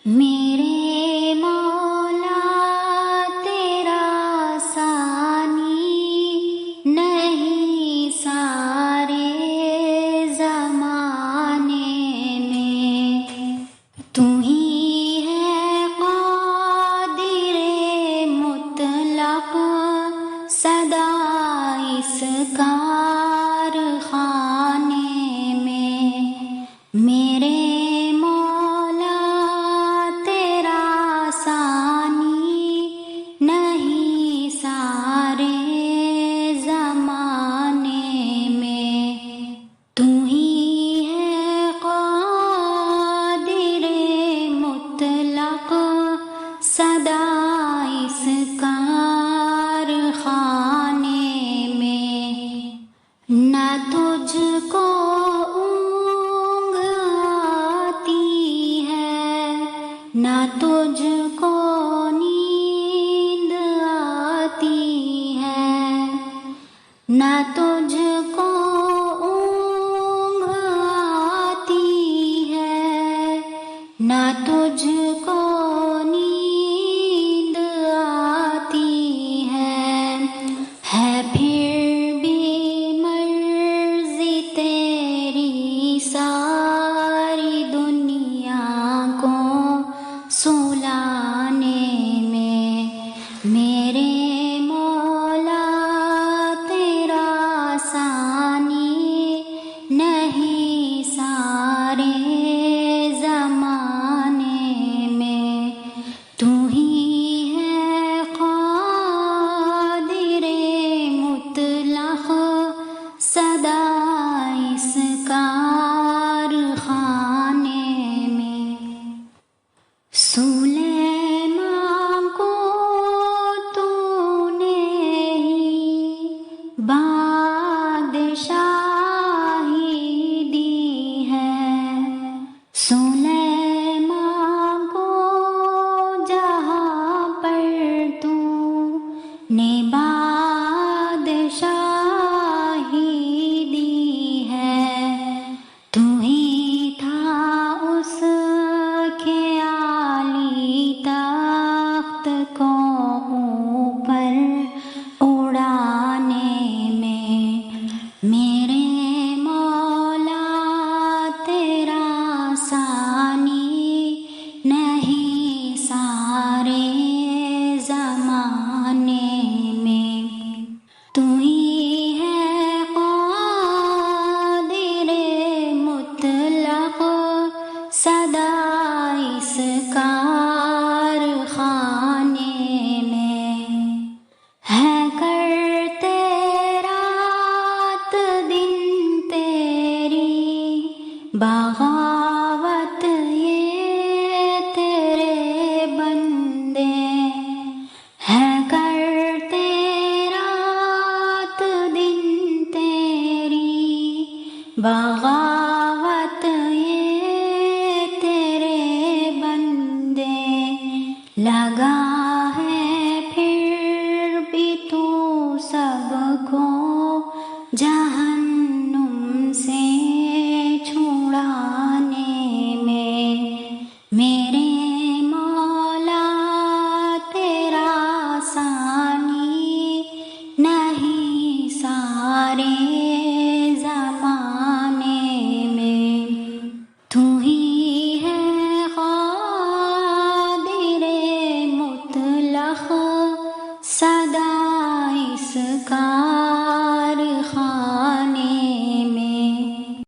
میرے مولا تیرا ثانی نہیں سارے زمانے میں، تو ہی ہے قادر مطلق سدا اس کارخانے میں۔ میرے نہیں سارے زمانے میں، تو ہی ہے قادر مطلق سدا اس کارخانے میں۔ نہ تجھ کو اونگ آتی ہے، نہ تجھ کو نہ تجھ کو اونگ آتی ہے، نہ تجھ کو نیند آتی ہے پھر بھی مرضی تیری ساری دنیا کو سلانے میں۔ میرے نہیں سارے زمانے میں، تو ہی ہے قادر مطلق سدا اس کارخانے میں۔ سلیمان کو تو نے ہی بادشاہ سلیمان کو جہاں پر تو نے بادشاہی دی ہے، تو ہی تھا اس کے عالی تخت کو اوپر اڑانے میں۔ میرے نہیں سارے زمانے میں، تو ہی ہے قادر مطلق سدا اس کارخانے میں۔ ہے کرتے رات دن تیری بغاوت بغاوت یہ تیرے بندے، لگا ہے پھر بھی تو سب کو جہنم سے چھڑانے میں۔ میرے مولا تیرا ثانی نہیں سارے تو ہی ہے قادر مطلق سدا اس کا